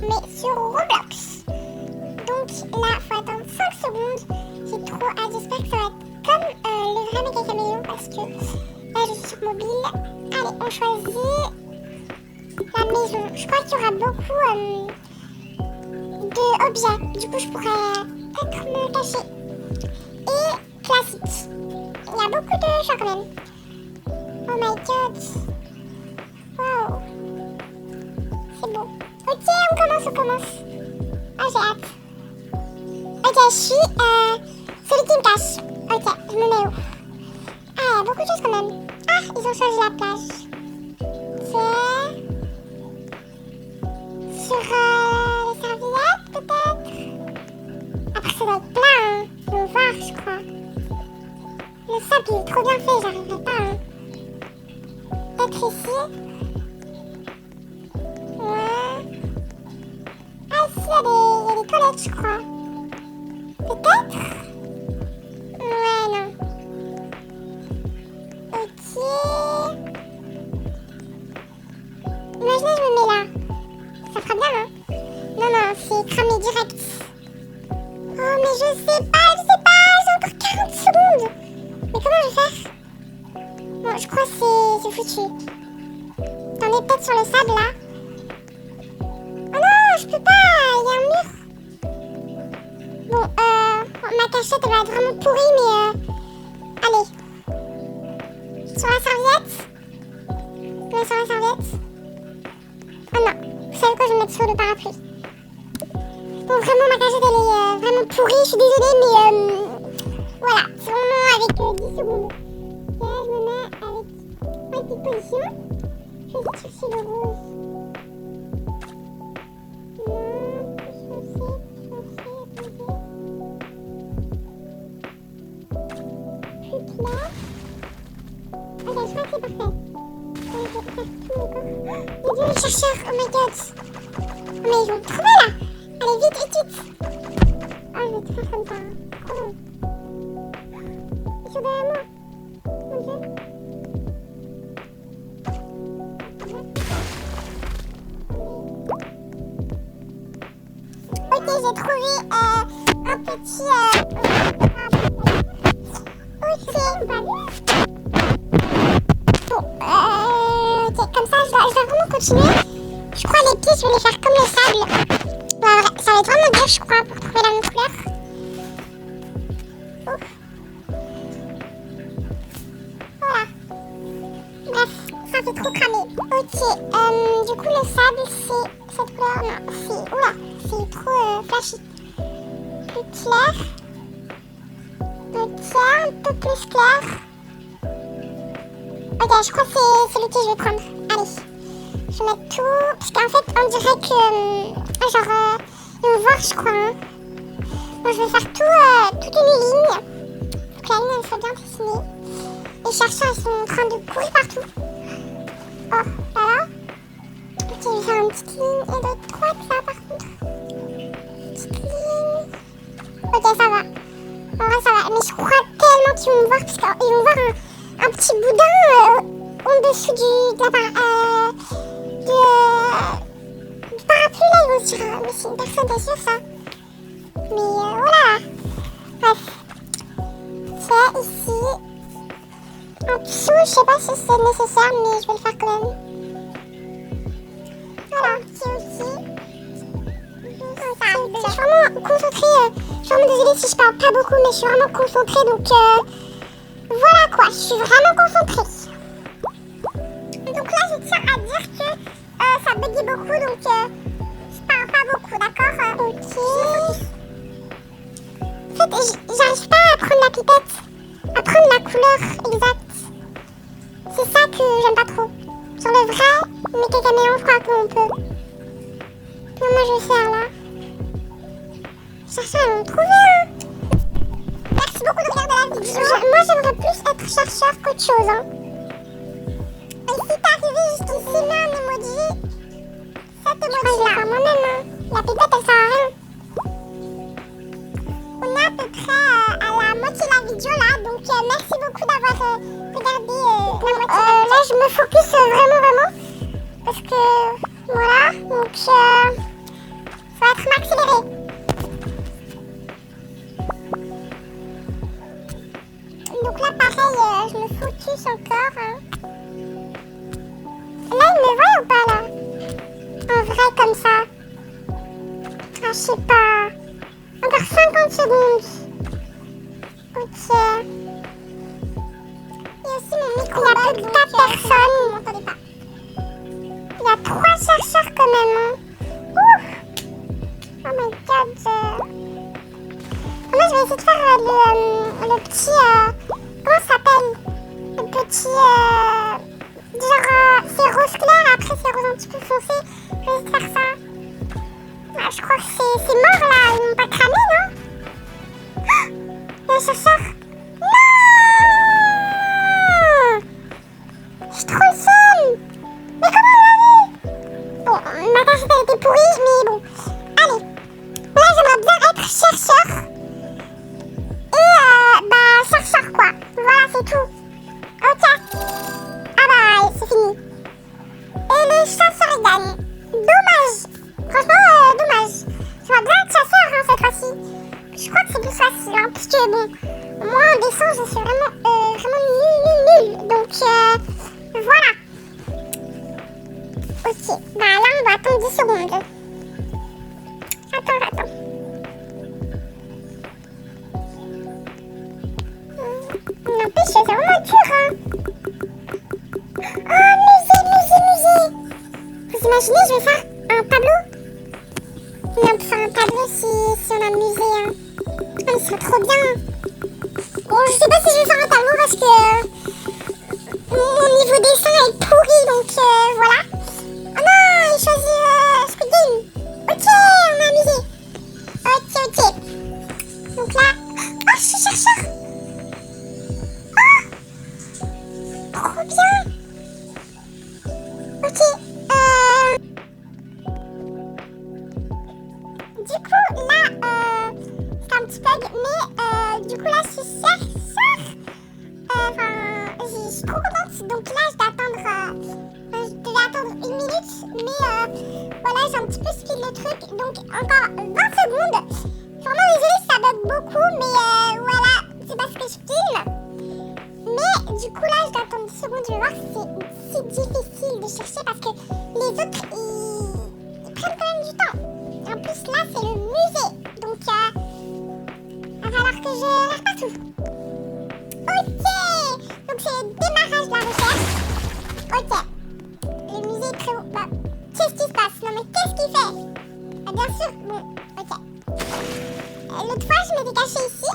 mais sur Roblox. Donc là, faut attendre 5 secondes. J'ai trop hâte, j'espère que ça va être comme le vrai méga caméléon parce que là je suis sur mobile. Allez, on choisit la maison. Je crois qu'il y aura beaucoup d'objets. Du coup, je pourrais peut-être me cacher. Et classique. Il y a beaucoup de choix quand même. Oh my god. Wow. C'est beau. Ok, on commence. Ah, j'ai hâte. Ok, je suis celui qui me cache. Ok, je me mets où? Ah, il y a beaucoup de choses quand même. Ah, ils ont choisi la plage. C'est sur les serviettes peut-être. Après ça doit être plein, hein. Ils vont voir, je crois. Le sable il est trop bien fait, j'arriverai pas. Hein. Peut-être ici. Ouais. Ah, ici il y a des toilettes, je crois. Peut-être. Ouais, non. Ok. Imaginez, je me mets là. Ça fera bien, hein? Non, c'est cramé direct. Oh, mais je sais pas. J'ai encore 40 secondes. Mais comment je vais faire? Bon, je crois que c'est foutu. Attendez, peut-être sur le sable, là. Oh non, je peux pas. Il y a un mur. Bon, ma cachette, elle va être vraiment pourrie, mais... Allez. Sur la serviette. Ouais, sur la serviette. Oh non. Vous savez quoi, je vais me mettre sur le parapluie. Bon, vraiment, ma cachette, elle est vraiment pourrie. Je suis désolée, mais... voilà, c'est vraiment avec 10 secondes. Et là, je me mets avec ma petite position. Je vais essayer de chercher le rose. Non, chercher, plus clair. Ok, je crois que c'est parfait. Je vais faire tout mon corps. Oh, les chercheurs, oh my god. Mais ils vont me trouver là. Allez, vite, vite. Ah, je vais te faire comme ça. Oh. Ils sont derrière moi. Mon dieu. Ok, j'ai trouvé un petit... ok, bon, ok, comme ça, je dois vraiment continuer. Je crois les pistes, je vais les faire comme le sable. Ça va être vraiment dur, je crois, pour trouver la même couleur. Ouf. Voilà. Bref, ça fait trop cramé. Ok, du coup, le sable, c'est cette couleur. Non, c'est... Oula, c'est trop flashy. Plus clair. Ok, un peu plus clair. Ok, je crois que c'est celui que je vais prendre. Allez. Je vais mettre tout, parce qu'en fait, on dirait que, genre, ils vont voir, je crois. Hein. Bon, je vais faire toute une ligne, pour que la ligne, elle soit bien dessinée. Les chercheurs, ils sont en train de courir partout. Oh, voilà. Ok, je vais faire une petite ligne et de droite, là, par contre. Petite ligne. Ok, ça va. En vrai, ça va. Mais je crois tellement qu'ils vont me voir, parce qu'ils vont voir un petit boudin en dessous du parapluie là, ils vont se dire mais c'est une personne, t'es sûr ça? Mais voilà. Bref. C'est ici. En dessous, je sais pas si c'est nécessaire, mais je vais le faire quand même. Voilà, c'est aussi. Je suis vraiment concentrée. Je suis vraiment désolée si je parle pas beaucoup, mais je suis vraiment concentrée, donc voilà quoi, je suis vraiment concentrée. Donc là, je tiens à dire que ça buguait beaucoup, donc je parle pas beaucoup, d'accord? Ok. En fait, j'arrive pas à prendre la pipette, à prendre la couleur exacte. C'est ça que j'aime pas trop. Sur le vrai méga caméléon, je crois qu'on peut. Comment je vais faire là? Chercheurs, ils vont me trouver, hein. Merci beaucoup de regarder la vidéo. Moi, j'aimerais plus être chercheur qu'autre chose, hein. Et si t'es arrivé jusqu'ici, mets un emoji. Cet emoji là. Je vais faire moi-même, hein. La pipette, elle sert à rien. On est à peu près à la moitié de la vidéo là, donc merci beaucoup d'avoir regardé la moitié de la vidéo. Là, je me focus vraiment, parce que voilà, donc comme ça? Ah, je sais pas. Encore 50 secondes. Ok. Il y a aussi mon micro. Il y a plus que 4 personnes. Vous m'entendez pas. Il y a 3 chercheurs quand même. Hein. Ouf. Oh my god. Moi, je vais essayer de faire le petit... comment ça s'appelle? Le petit... genre, c'est rose clair, après c'est rose un petit peu foncé. Je vais essayer de faire ça. Ah, je crois que c'est mort là. Ils m'ont pas cramé, non? Oh, il y a un chercheur. Non! J'ai trop le seum. Mais comment on l'a vu? Bon, ma cachette elle était pourrie, mais bon. Allez. Là, j'aimerais bien être chercheur. Chercheur quoi. Voilà, c'est tout. Ok. Ah bah, c'est fini. Et le chasseur gagne. Dommage. Franchement, dommage. Je vois bien être chasseur hein, cette fois-ci. Je crois que c'est plus facile, hein, puisque bon, moi en dessin, je suis vraiment nul. Donc, voilà. Ok. Bah là, on va attendre 10 secondes. Attends. N'empêche, c'est vraiment dur, hein. Oh, musée. Vous imaginez, je vais faire un tableau? Mais on peut faire un tableau si on a un musée, hein. Ah, mais ce serait trop bien. Bon, je sais pas si je vais faire un tableau parce que mon niveau dessin est pourri, donc voilà. Oh non, il choisit Squid Game. Ok, on a un musée. Ok. Donc là... Oh, je suis chercheur. Trop bien. Ok. Du coup, là, c'est un petit bug, mais du coup, là, je suis chercheur. Enfin, je suis trop contente. Donc là, je devais attendre 1 minute, mais voilà, j'ai un petit peu speed le truc. Donc, encore 20 secondes. Vraiment désolée si ça bug beaucoup, mais voilà, c'est parce que je filme. Mais du coup là je dois attendre 10 secondes, je vais voir si c'est si difficile de chercher parce que les autres ils prennent quand même du temps. En plus là c'est le musée, donc il va falloir que je regarde partout. Ok, donc c'est le démarrage de la recherche. Ok, le musée est très haut. Bah, qu'est-ce qui se passe? Non mais qu'est-ce qu'il fait? Bien sûr, bon, ok. L'autre fois je m'étais cachée ici.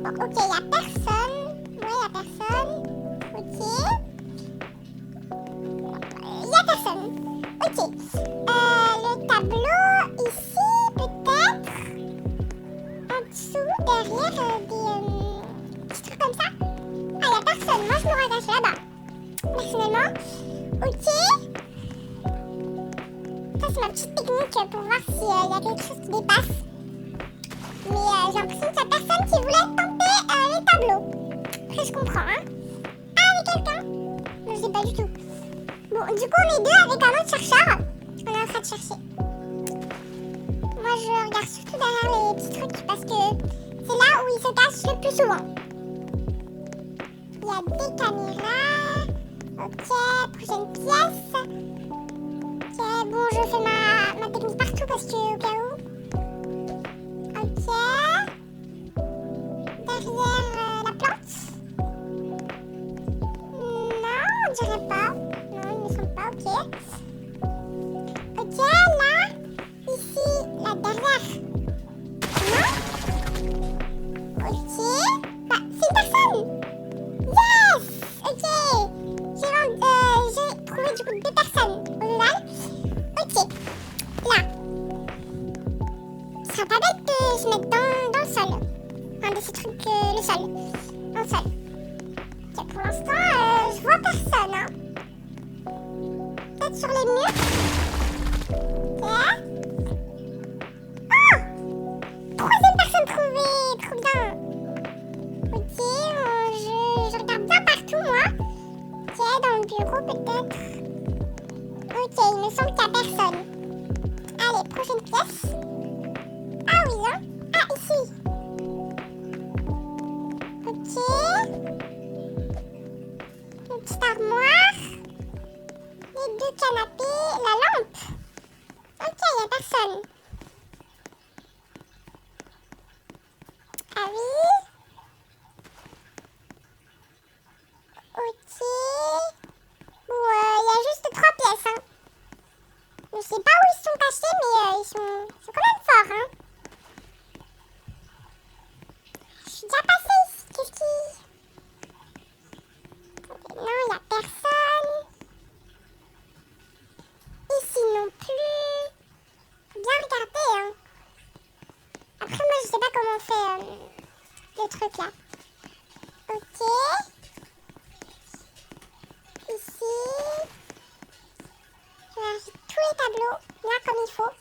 Bon, ok, il n'y a personne. Ouais, il n'y a personne. Ok. Il n'y a personne. Ok. Le tableau, ici, peut-être. En dessous, derrière, des petits trucs comme ça. Ah, il n'y a personne. Moi, je me rattache là-bas. Personnellement. Ok. Ça, c'est ma petite technique pour voir s'il y a quelque chose qui dépasse. Mais j'ai l'impression qu'il n'y a personne qui voulait tenter les tableaux. Après, je comprends, hein. Ah, avec quelqu'un? Non, je sais pas du tout. Bon, du coup, on est deux avec un autre chercheur. On est en train de chercher. Moi, je regarde surtout derrière les petits trucs parce que c'est là où ils se cachent le plus souvent. Il y a des caméras. Ok, prochaine pièce. Ok, bon, je fais ma technique partout parce que au cas où. Ok. Derrière la plante. Non, on dirait pas. Non, ils ne sont pas, ok. Ok, là. Ici, là, derrière. Non. Ok. Bah, c'est une personne. Yes. Ok. J'ai trouvé du coup 2 personnes au total. Ok. Là. Ce serait pas bête de se mettre dans le sol. Un de ces trucs, le sol. Dans le sol. Ok, pour l'instant, je vois personne. Hein. Peut-être sur les murs. Ok. Oh! 3e personne trouvée. Trop bien. Ok, je regarde bien partout, moi. Ok, dans le bureau, peut-être. Ok, il me semble qu'il n'y a personne. Allez, prochaine pièce. Ah oui, hein? Ah, ici. Ok. Une petite armoire. Les 2 canapés. La lampe. Ok. personne. Ah oui. Ok. Bon, il y a juste 3 pièces, hein. Je sais pas où ils sont cachés, mais ils sont quand même forts, hein. Je suis déjà passée ici. Qu'est-ce qui... Non, il n'y a personne. Ici non plus. Bien regarder, hein. Après, moi, je sais pas comment on fait le truc, là. Ok. Ici. Je vérifie tous les tableaux, là, comme il faut.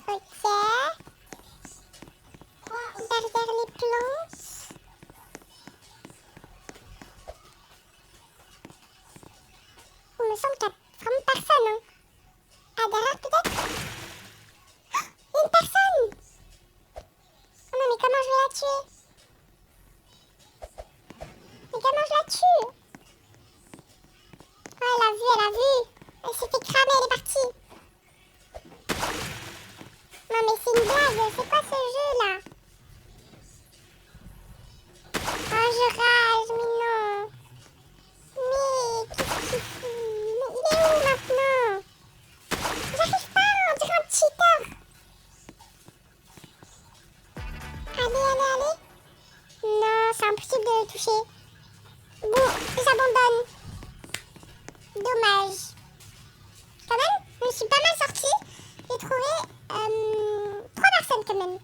Ok. Derrière les planches. Il me semble qu'il n'y a vraiment personne, hein. Ah, derrière, peut-être? Une personne! Oh non, mais comment je vais la tuer? Mais comment je la tue? Oh, elle a vu, elle a vu. Elle s'est fait cramer, elle est partie. Non, mais c'est une blague. C'est quoi ce jeu-là? Oh, je rage, mais non. Mais qu'est-ce qu'il fout? Mais il est où maintenant? J'arrive pas, on dirait un cheater. Allez, allez, allez. Non, c'est impossible de le toucher. Bon, j'abandonne. Dommage. Quand même, je me suis pas mal sortie. J'ai trouvé 3 personnes quand même.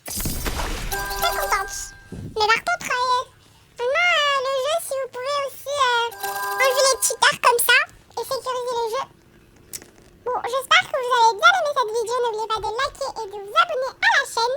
Je suis très contente. Mais par contre, vraiment, le jeu, si vous pouvez aussi enlever les cheaters comme ça et sécuriser le jeu. Bon, j'espère que vous avez bien aimé cette vidéo. N'oubliez pas de liker et de vous abonner à la chaîne.